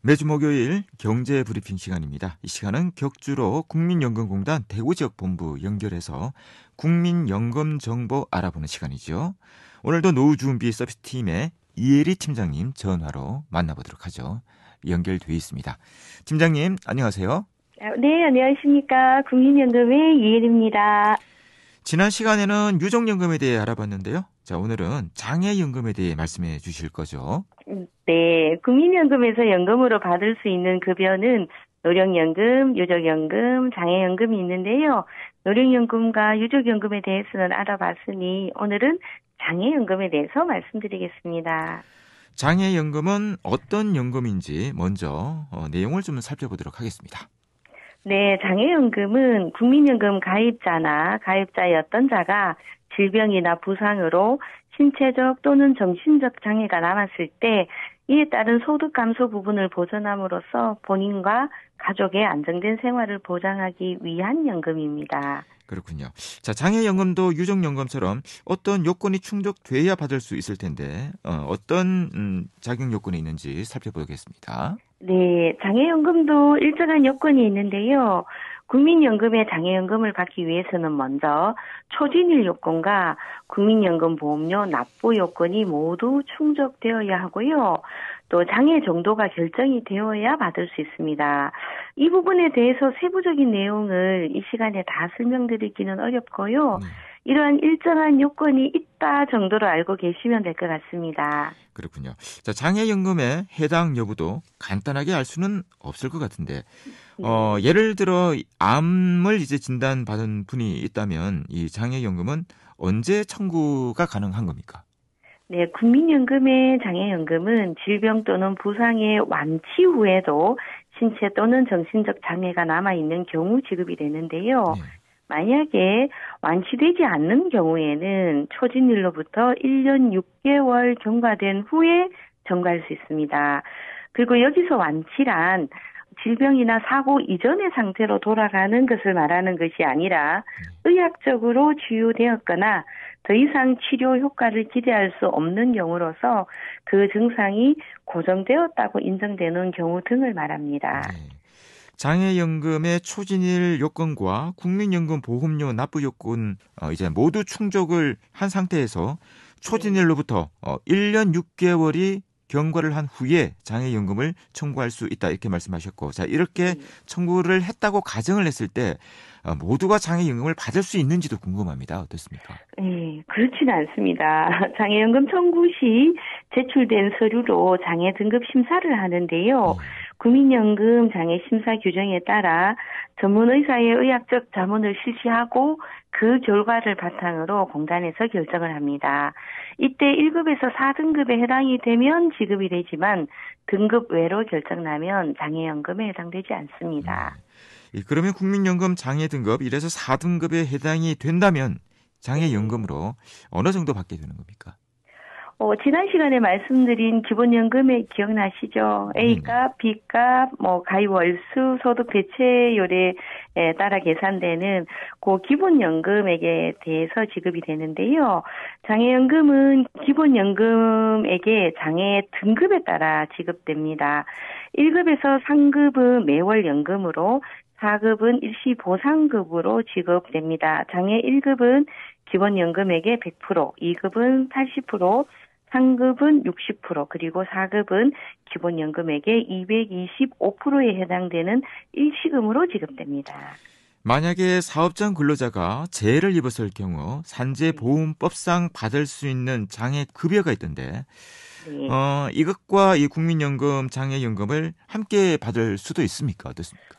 매주 목요일 경제 브리핑 시간입니다. 이 시간은 격주로 국민연금공단 대구지역본부 연결해서 국민연금 정보 알아보는 시간이죠. 오늘도 노후준비 서비스팀의 이혜리 팀장님 전화로 만나보도록 하죠. 연결돼 있습니다. 팀장님, 안녕하세요. 네, 안녕하십니까. 국민연금의 이혜리입니다. 지난 시간에는 유족연금에 대해 알아봤는데요. 자, 오늘은 장애연금에 대해 말씀해 주실 거죠. 네, 국민연금에서 연금으로 받을 수 있는 급여는 노령연금, 유족연금, 장애연금이 있는데요. 노령연금과 유족연금에 대해서는 알아봤으니 오늘은 장애연금에 대해서 말씀드리겠습니다. 장애연금은 어떤 연금인지 먼저 내용을 좀 살펴보도록 하겠습니다. 네, 장애연금은 국민연금 가입자나 가입자의 어떤 자가 질병이나 부상으로 신체적 또는 정신적 장애가 남았을 때 이에 따른 소득 감소 부분을 보전함으로써 본인과 가족의 안정된 생활을 보장하기 위한 연금입니다. 그렇군요. 자, 장애연금도 유족연금처럼 어떤 요건이 충족돼야 받을 수 있을 텐데 어떤 자격 요건이 있는지 살펴보겠습니다. 네, 장애연금도 일정한 요건이 있는데요. 국민연금의 장애연금을 받기 위해서는 먼저 초진일 요건과 국민연금 보험료 납부 요건이 모두 충족되어야 하고요. 또 장애 정도가 결정이 되어야 받을 수 있습니다. 이 부분에 대해서 세부적인 내용을 이 시간에 다 설명드리기는 어렵고요. 이러한 일정한 요건이 있다 정도로 알고 계시면 될 것 같습니다. 그렇군요. 자, 장애연금의 해당 여부도 간단하게 알 수는 없을 것 같은데, 예를 들어 암을 이제 진단받은 분이 있다면 이 장애연금은 언제 청구가 가능한 겁니까? 네, 국민연금의 장애연금은 질병 또는 부상의 완치 후에도 신체 또는 정신적 장애가 남아있는 경우 지급이 되는데요. 네. 만약에 완치되지 않는 경우에는 초진일로부터 1년 6개월 경과된 후에 청구할 수 있습니다. 그리고 여기서 완치란 질병이나 사고 이전의 상태로 돌아가는 것을 말하는 것이 아니라 의학적으로 치유되었거나 더 이상 치료 효과를 기대할 수 없는 경우로서 그 증상이 고정되었다고 인정되는 경우 등을 말합니다. 네. 장애연금의 초진일 요건과 국민연금 보험료 납부 요건 이제 모두 충족을 한 상태에서 초진일로부터 1년 6개월이 경과를 한 후에 장애연금을 청구할 수 있다 이렇게 말씀하셨고, 자, 이렇게 청구를 했다고 가정을 했을 때 모두가 장애연금을 받을 수 있는지도 궁금합니다. 어떻습니까? 네, 그렇지는 않습니다. 장애연금 청구 시 제출된 서류로 장애 등급 심사를 하는데요. 국민연금 장애 심사 규정에 따라 전문 의사의 의학적 자문을 실시하고 그 결과를 바탕으로 공단에서 결정을 합니다. 이때 1급에서 4등급에 해당이 되면 지급이 되지만 등급 외로 결정나면 장애연금에 해당되지 않습니다. 그러면 국민연금 장애 등급 1에서 4등급에 해당이 된다면 장애연금으로 어느 정도 받게 되는 겁니까? 지난 시간에 말씀드린 기본연금액 기억나시죠? A값, B값, 가입 월수, 소득 대체율에 따라 계산되는 그 기본연금액에 대해서 지급이 되는데요. 장애연금은 기본연금액의 장애 등급에 따라 지급됩니다. 1급에서 3급은 매월 연금으로 4급은 일시 보상급으로 지급됩니다. 장애 1급은 기본연금액의 100%, 2급은 80%, 3급은 60%, 그리고 4급은 기본연금액의 225%에 해당되는 일시금으로 지급됩니다. 만약에 사업장 근로자가 재해를 입었을 경우 산재보험법상 받을 수 있는 장애급여가 있던데, 이것과 이 국민연금 장애연금을 함께 받을 수도 있습니까? 어떻습니까?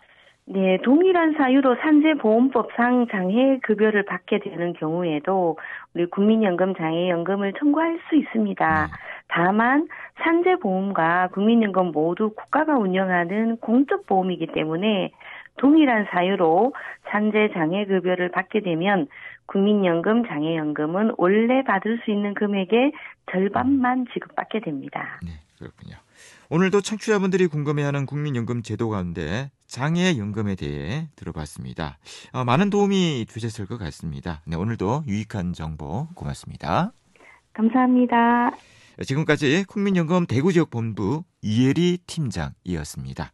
네, 동일한 사유로 산재보험법상 장애급여를 받게 되는 경우에도 우리 국민연금 장애연금을 청구할 수 있습니다. 다만 산재보험과 국민연금 모두 국가가 운영하는 공적보험이기 때문에 동일한 사유로 산재장애급여를 받게 되면 국민연금 장애연금은 원래 받을 수 있는 금액의 절반만 지급받게 됩니다. 네, 그렇군요. 오늘도 청취자분들이 궁금해하는 국민연금 제도 가운데 장애연금에 대해 들어봤습니다. 많은 도움이 되셨을 것 같습니다. 네, 오늘도 유익한 정보 고맙습니다. 감사합니다. 지금까지 국민연금 대구지역본부 이혜리 팀장이었습니다.